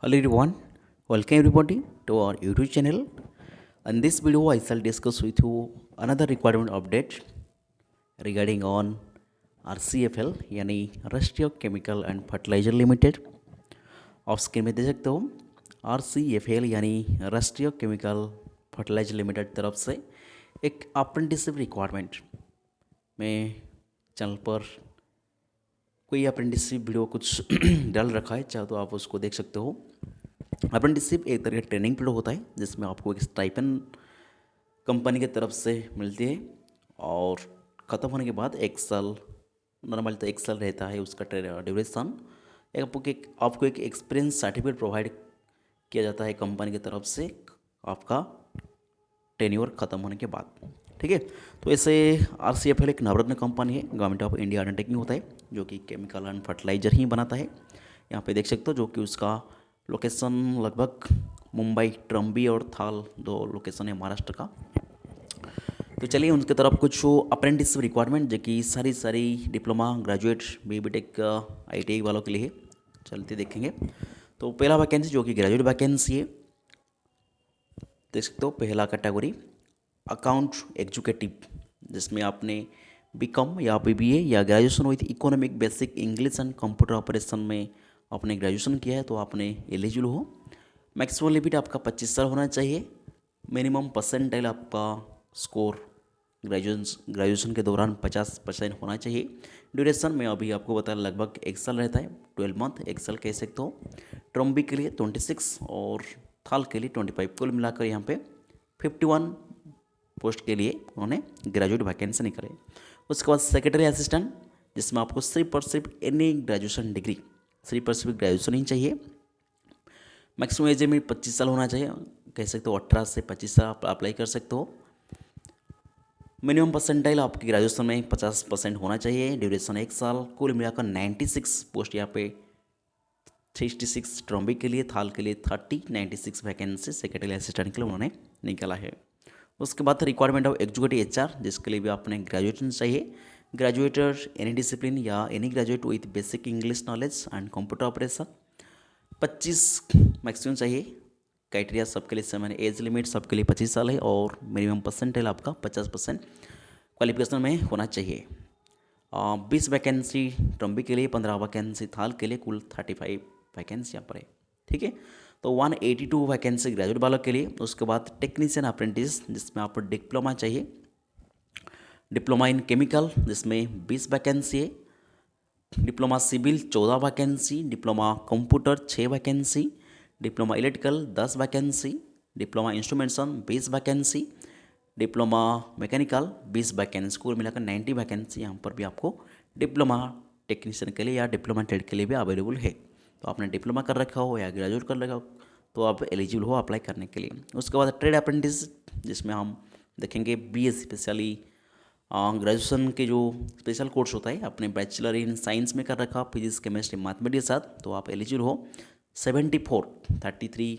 Hello everyone, welcome everybody to our YouTube channel. In this video, I shall discuss with you another requirement update regarding on RCFL यानी राष्ट्रीय chemical and fertiliser limited. आप screen में देख सकते हो RCFL यानी राष्ट्रीय chemical fertiliser limited तरफ से एक अप्रेंटिसशिप रिक्वायरमेंट में चैनल पर कोई अप्रेंटिसशिप वीडियो कुछ डाल रखा है, चाहे तो आप उसको देख सकते हो। अप्रेंटिसशिप एक तरह का ट्रेनिंग पीरियड होता है जिसमें आपको एक स्टाइपेंड कंपनी की तरफ से मिलती है और ख़त्म होने के बाद एक साल, नॉर्मल तो एक साल रहता है उसका ड्यूरेशन। आपको एक एक्सपीरियंस सर्टिफिकेट प्रोवाइड किया जाता है कंपनी की तरफ से आपका टेन्योर ख़त्म होने के बाद। ठीक है, तो ऐसे RCFL एक नवरत्न कंपनी है, गवर्नमेंट ऑफ इंडिया अंडरटेकिंग होता है जो कि केमिकल एंड फर्टिलाइजर ही बनाता है। यहाँ पे देख सकते हो जो कि उसका लोकेशन लगभग मुंबई, ट्रम्बी और थाल दो लोकेशन है महाराष्ट्र का। तो चलिए उनके तरफ कुछ अप्रेंटिस रिक्वायरमेंट जो कि सारी डिप्लोमा, ग्रेजुएट, BTech, ITI वालों के लिए है, चलते देखेंगे। तो पहला वैकेंसी जो कि ग्रेजुएट वैकेंसी है, देख सकते हो पहला कैटेगरी अकाउंट एग्जीक्यूटिव, जिसमें आपने BCom या BBA या graduation with economic basic English and computer operation में आपने ग्रेजुएशन किया है तो आपने एलिजिबल हो। मैक्सिमम लिमिट आपका 25 साल होना चाहिए। मिनिमम परसेंटाइल आपका स्कोर ग्रेजुएशन के दौरान 50% होना चाहिए। ड्यूरेशन में अभी आपको बताया लगभग एक साल रहता है, 12 मंथ, एक साल कह सकते हो। ट्रम्बी के लिए 26 और थाल के लिए 25, कुल मिलाकर यहाँ पे 51 पोस्ट के लिए उन्होंने ग्रेजुएट वैकेंसी निकाले। उसके बाद सेक्रेटरी असिस्टेंट, जिसमें आपको सिर्फ और सिर्फ एनी ग्रेजुएशन डिग्री, सिर्फ और सिर्फ ग्रेजुएशन ही चाहिए। मैक्सिमम एज में 25 साल होना चाहिए, कह सकते हो 18 से 25 साल आप अप्लाई कर सकते हो। मिनिमम परसेंटाइल आपकी ग्रेजुएशन में 50% होना चाहिए। ड्यूरेशन एक साल, कुल मिलाकर 96 पोस्ट यहाँ पे 66 ट्रम्बी के लिए, थाल के लिए 30, 96 वैकेंसी सेक्रेटरी असिस्टेंट के लिए उन्होंने निकाला है। उसके बाद रिक्वायरमेंट ऑफ एग्जीक्यूटिव HR, जिसके लिए भी आपने ग्रेजुएशन चाहिए। ग्रेजुएटर एनी डिसिप्लिन या any graduate with basic English knowledge and computer operation, 25 maximum चाहिए। क्राइटेरिया सबके लिए सेम है, एज लिमिट सबके लिए 25 साल है और मिनिमम परसेंटेज आपका 50% क्वालिफिकेशन में होना चाहिए। 20 वैकेंसी ट्रम्बी के लिए, 15 वैकेंसी थाल के लिए, कुल 35 वैकेंसी यहाँ पर है। ठीक है, तो 182 वैकेंसी ग्रेजुएट वालों के लिए। उसके बाद टेक्नीशियन अप्रेंटिस, जिसमें आपको डिप्लोमा चाहिए। डिप्लोमा इन केमिकल, जिसमें 20 वैकेंसी है। Diploma civil 14 vacancy, diploma computer 6 vacancy, diploma electrical 10 vacancy, diploma instrumentation 20 vacancy, diploma mechanical 20 vacancy, कुल मिलाकर 90 वैकेंसी यहाँ पर भी आपको डिप्लोमा टेक्नीशियन के लिए या डिप्लोमा ट्रेड के लिए भी अवेलेबल है। तो आपने डिप्लोमा कर रखा हो या ग्रेजुएट कर रखा हो तो आप एलिजिबल हो अप्लाई करने के लिए। उसके बाद ट्रेड अप्रेंटिस, जिसमें हम देखेंगे BSc स्पेशली ग्रेजुएशन के जो स्पेशल कोर्स होता है, अपने बैचलर इन साइंस में कर रखा, फिजिक्स, केमिस्ट्री, मैथमेटिक्स के साथ, तो आप एलिजिबल हो। 74, 33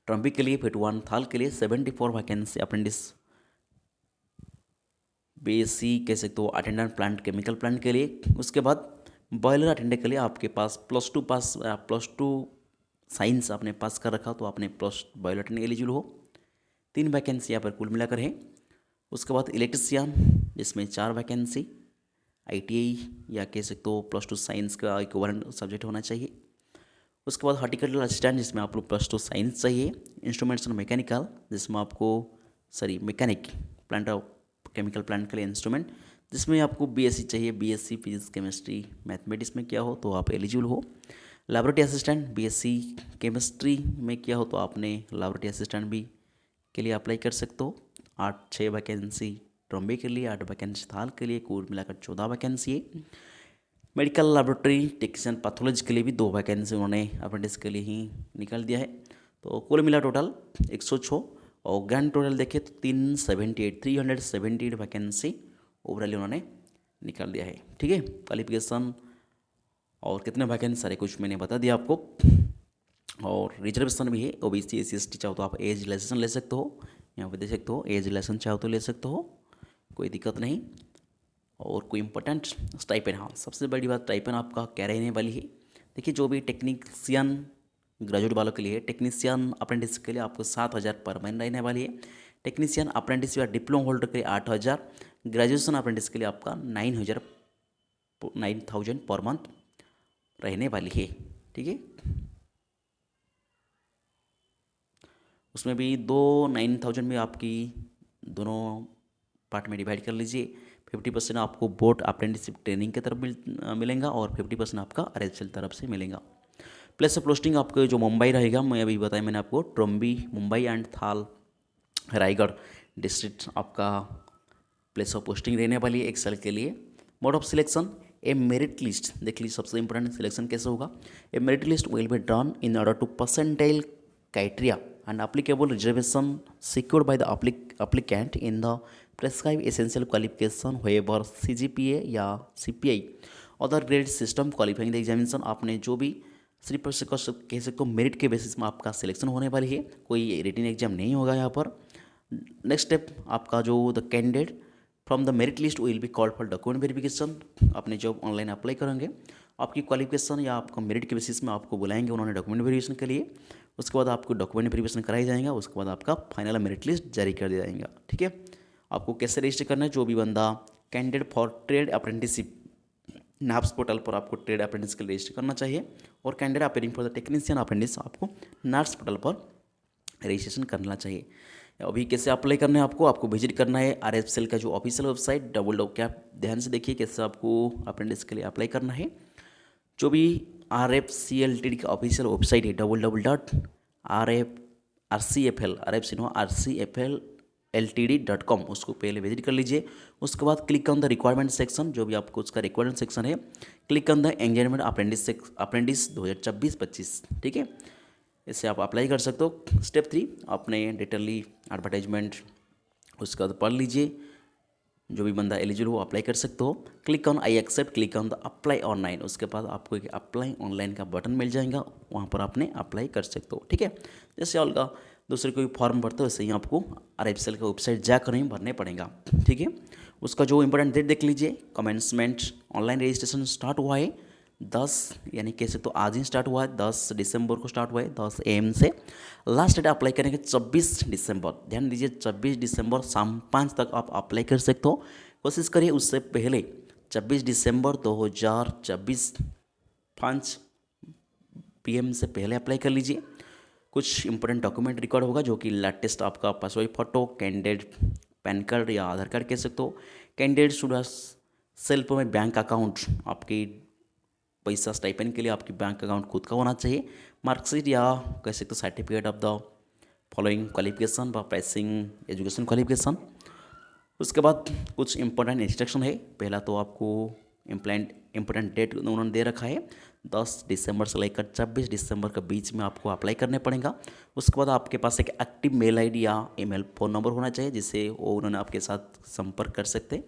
ट्रम्पी के लिए, 51 थाल के लिए, 74 वैकेंसी अप्रेंटिस BSc कह सकते हो अटेंडेंट प्लांट, केमिकल प्लांट के लिए। उसके बाद बॉयलर अटेंडेंट के लिए आपके पास +2 साइंस आपने पास कर रखा तो आपने प्लस बॉयलर अटेंडेंट एलिजिबल हो। 3 वैकेंसी यहाँ पर कुल मिलाकर है। उसके बाद इलेक्ट्रिशियन, जिसमें 4 वैकेंसी, ITI या कह सकते हो +2 साइंस का इक्विवेलेंट सब्जेक्ट होना चाहिए। उसके बाद हॉर्टिकल्चरल असिस्टेंट, जिसमें आपको +2 साइंस चाहिए। इंस्ट्रूमेंटेशन मैकेनिकल, जिसमें आपको mechanic plant of chemical plant के लिए इंस्ट्रूमेंट, जिसमें आपको BSc चाहिए। BSc फिजिक्स, केमिस्ट्री, मैथमेटिक्स में किया हो तो आप एलिजिबल हो। लैबोरेटरी असिस्टेंट, BSc केमिस्ट्री में किया हो तो आपने लैबोरेटरी असिस्टेंट भी के लिए अप्लाई कर सकते हो। 6 वैकेंसी ट्रम्बे के लिए, 8 वैकेंसी थाल के लिए, कुल मिलाकर 14 वैकेंसी है। मेडिकल लैबोरेटरी टेक्नीशियन पैथोलॉजी के लिए भी 2 वैकेंसी उन्होंने अप्रेंटिस के लिए ही निकाल दिया है। तो कुल मिला टोटल 106 और ग्रैंड टोटल देखें तो 378 वैकेंसी ओवरऑल उन्होंने निकाल दिया है। ठीक है, क्वालिफिकेशन और कितने वैकेंसी सारे कुछ मैंने बता दिया आपको। और रिजर्वेशन भी है, OBC SC ST चाहो तो आप एज रिलैक्सेशन ले सकते हो। यहाँ पे देख सकते हो एज रिलैक्सेशन चाहो तो ले सकते हो, कोई दिक्कत नहीं। और कोई इंपॉर्टेंट स्टाइपेंड, हाँ सबसे बड़ी बात स्टाइपेंड आपका क्या रहने वाली है। देखिए जो भी टेक्नीशियन ग्रेजुएट वालों के लिए। टेक्नीशियन अप्रेंटिस के लिए आपको 7,000 पर महीने रहने वाली है। टेक्नीशियन अप्रेंटिस या डिप्लोमा होल्डर के लिए 8,000। ग्रेजुएशन अप्रेंटिस के लिए आपका 9,000 पर मंथ रहने वाली है। ठीक है, उसमें भी 9,000 में आपकी दोनों पार्ट में डिवाइड कर लीजिए। 50% आपको बोर्ड अप्रेंटिसशिप ट्रेनिंग की तरफ मिलेगा और 50% आपका RHL तरफ से मिलेगा। प्लेस ऑफ पोस्टिंग आपको जो मुंबई रहेगा, मैं अभी बताया मैंने आपको, ट्रम्बी मुंबई एंड थाल रायगढ़ डिस्ट्रिक्ट आपका प्लेस ऑफ पोस्टिंग रहने वाली है 1 साल के लिए। Mode of selection, a merit list. देख लीजिए सबसे इंपॉर्टेंट सिलेक्शन कैसे होगा। A merit list will be drawn in order to percentile criteria and applicable reservation secured by the applicant in the prescribed essential qualification wherever CGPA या CPI other grade system qualifying the examination. आपने जो भी सिर्फ कह सकते हो merit के basis में आपका सिलेक्शन होने वाली है, कोई रिटन एग्जाम नहीं होगा यहाँ पर। नेक्स्ट स्टेप आपका जो the candidate from the merit list will be called for document verification. अपने जब ऑनलाइन अप्लाई करेंगे आपकी क्वालिफिकेशन या आपका मेरिट के बेसिस में आपको बुलाएंगे उन्होंने डॉक्यूमेंट वेरिफिकेशन के लिए। उसके बाद आपको डॉक्यूमेंट वेरिफिकेशन कराया जाएगा, उसके बाद आपका फाइनल मेरिट लिस्ट जारी कर दिया जाएगा। ठीक है, आपको कैसे रजिस्टर करना है, जो भी बंदा candidate for trade apprenticeship naps portal पर आपको ट्रेड अप्रेंटिस के लिए रजिस्टर करना चाहिए और candidate appearing for the technician apprentice आपको नाप्स पोर्टल पर रजिस्ट्रेशन करना चाहिए। अभी कैसे अप्लाई करना है आपको विजिट करना है RHL का जो ऑफिशियल वेबसाइट क्या ध्यान से देखिए कैसे आपको अप्रेंटिस के लिए अप्लाई करना है। जो भी RFCLTD का ऑफिशियल वेबसाइट है www.rfcfl.com उसको पहले विजिट कर लीजिए। उसके बाद click on the requirement section, जो भी आपको उसका रिक्वायरमेंट सेक्शन है, click on the engagement apprentice 2024-25। ठीक है, इससे आप अप्लाई कर सकते हो। स्टेप 3 आपने डिटेली एडवर्टाइजमेंट उसका पढ़ लीजिए, जो भी बंदा एलिजिबल हो अप्लाई कर सकते हो। Click on I accept, click on the apply online. उसके बाद आपको एक अप्लाई ऑनलाइन का बटन मिल जाएगा, वहाँ पर आपने अप्लाई कर सकते हो। ठीक है, जैसे अलग दूसरे कोई फॉर्म भरते हो वैसे ही आपको RHL का वेबसाइट जाकर ही भरने पड़ेगा। ठीक है, उसका जो इंपॉर्टेंट डेट देख लीजिए। कमेंसमेंट ऑनलाइन रजिस्ट्रेशन स्टार्ट हुआ है 10 यानी कैसे तो आज ही स्टार्ट हुआ है, 10 दिसंबर को स्टार्ट हुआ है 10 AM से। लास्ट डेट अप्लाई करेंगे 24 दिसंबर। ध्यान दीजिए 24 दिसंबर शाम 5 तक आप अप्लाई कर सकते हो। कोशिश करिए उससे पहले 24 दिसंबर 2024 5 PM से पहले अप्लाई कर लीजिए। कुछ इंपॉर्टेंट डॉक्यूमेंट रिकॉर्ड होगा, जो कि लेटेस्ट आपका passport photo, candidate pan card या आधार कार्ड कह सकते हो। कैंडिडेट शुड सेल्फ में बैंक अकाउंट, आपकी पैसा स्टाइपेंड के लिए आपकी बैंक अकाउंट खुद का होना चाहिए। मार्कशीट या कह सकते हो certificate of the following qualification व पैसिंग एजुकेशन क्वालिफिकेशन। उसके बाद कुछ इंपॉर्टेंट इंस्ट्रक्शन है। पहला तो आपको इंपॉर्टेंट डेट उन्होंने दे रखा है 10 दिसंबर से लेकर 24 दिसंबर के बीच में आपको अप्लाई करने पड़ेगा। उसके बाद आपके पास एक एक्टिव मेल ID या ईमेल फ़ोन नंबर होना चाहिए, जिससे वो उन्होंने आपके साथ संपर्क कर सकते।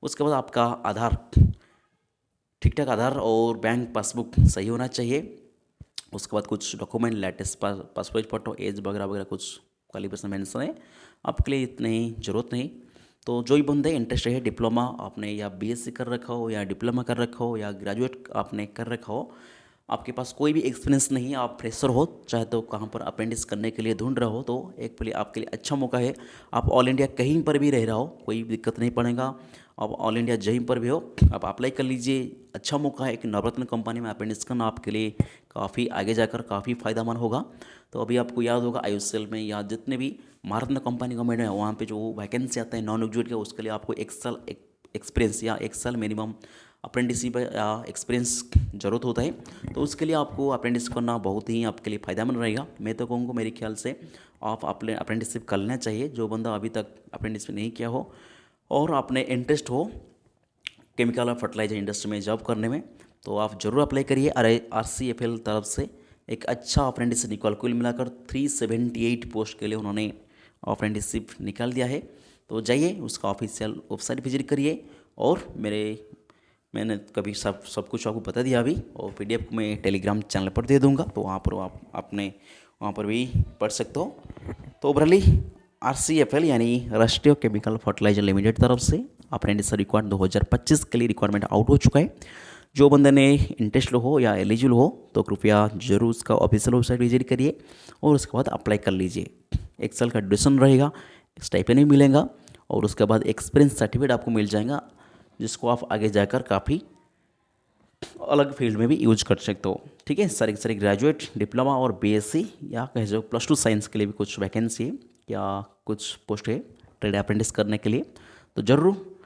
उसके बाद आपका आधार ठीक ठाक आधार और बैंक पासबुक सही होना चाहिए। उसके बाद कुछ document latest passport photo, age वगैरह वगैरह कुछ क्वालिफिकेशन मेंशन है, आपके लिए इतनी ज़रूरत नहीं। तो जो ही बंदे इंटरेस्ट है, डिप्लोमा आपने या BSc कर रखा हो या डिप्लोमा कर रखा हो या ग्रेजुएट आपने कर रखा हो, आपके पास कोई भी एक्सपीरियंस नहीं है, आप फ्रेशर हो, चाहे तो कहाँ पर अप्रेंटिस करने के लिए ढूंढ रहे हो, तो एक पहले आपके लिए अच्छा मौका है। आप ऑल इंडिया कहीं पर भी रह रहा हो, कोई दिक्कत नहीं पड़ेगा। आप ऑल इंडिया जहीं पर भी हो आप अप्लाई कर लीजिए। अच्छा मौका है कि नवरत्न कंपनी में अप्रेंटिस करना आपके लिए काफ़ी आगे जाकर काफ़ी फ़ायदेमंद होगा। तो अभी आपको याद होगा IOCL में या जितने भी महारत्न कंपनी का मैडम है, वहाँ पे जो वैकेंसी आता है नॉन ग्रेजुएट के, उसके लिए आपको 1 साल एक्सपीरियंस या 1 साल मिनिमम अप्रेंटिसशिप या एक्सपीरियंस ज़रूरत होता है। तो उसके लिए आपको अप्रेंटिस करना बहुत ही आपके लिए फ़ायदेमंद रहेगा। मैं तो कहूँगा मेरे ख्याल से आप अपने अप्रेंटिसशिप कर लेना चाहिए, जो बंदा अभी तक अप्रेंटिसशिप नहीं किया हो और अपने इंटरेस्ट हो केमिकल और फर्टिलाइजर इंडस्ट्री में जॉब करने में, तो आप ज़रूर अप्लाई करिए। RCFL तरफ से एक अच्छा अप्रेंटिसशिप निकाल, कुल मिलाकर 378 पोस्ट के लिए उन्होंने अप्रेंटिसशिप निकाल दिया है। तो जाइए उसका ऑफिशियल वेबसाइट विजिट करिए और मैंने कभी सब कुछ आपको बता दिया अभी, और PDF मैं टेलीग्राम चैनल पर दे दूंगा, तो वहाँ पर आप अपने वहाँ पर भी पढ़ सकते हो। तो ओवरऑली RCFL यानी राष्ट्रीय केमिकल फर्टिलाइजर लिमिटेड तरफ से अप्रेंटिस रिक्वायर्ड 2025 के लिए रिक्वायरमेंट आउट हो चुका है। जो बंदे ने इंटरेस्ट हो या एलिजिबल हो तो कृपया जरूर उसका ऑफिशियल वेबसाइट विजिट करिए और उसके बाद अप्लाई कर लीजिए। 1 साल का ड्यूरेशन रहेगा, स्टाइपेंड भी मिलेगा और उसके बाद एक्सपीरियंस सर्टिफिकेट आपको मिल जाएगा, जिसको आप आगे जाकर काफ़ी अलग फील्ड में भी यूज कर सकते हो। ठीक है, सारी ग्रेजुएट, डिप्लोमा और बीएससी या कह जो +2 साइंस के लिए भी कुछ वैकेंसी है या कुछ पोस्ट है ट्रेड अप्रेंटिस करने के लिए, तो ज़रूर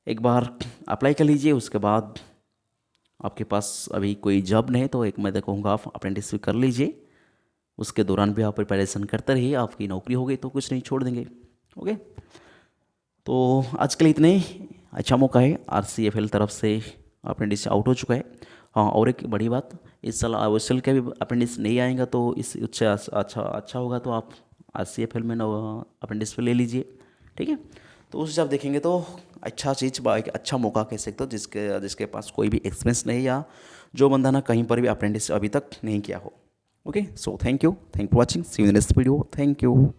एक बार अप्लाई कर लीजिए। उसके बाद आपके पास अभी कोई जॉब नहीं है तो एक मैं तो कहूँगा आप अप्रेंटिस भी कर लीजिए। उसके दौरान भी आप प्रिपरेशन करते रहिए, आपकी नौकरी हो गई तो कुछ नहीं छोड़ देंगे। ओके, तो आज के लिए इतने ही। अच्छा मौका है, RCFL तरफ से अप्रेंटिस आउट हो चुका है। हाँ, और एक बड़ी बात, इस साल OSL का भी अप्रेंटिस नहीं आएगा तो इस उससे अच्छा होगा तो आप RCFL में अप्रेंटिस पे ले लीजिए। ठीक है, तो उस हिसाब देखेंगे तो अच्छा चीज़ एक अच्छा मौका कह सकते हो, जिसके पास कोई भी एक्सपीरियंस नहीं या जो बंदा ना कहीं पर भी अप्रेंटिस अभी तक नहीं किया हो। Okay, so thank you for watching, see you in next video, thank you.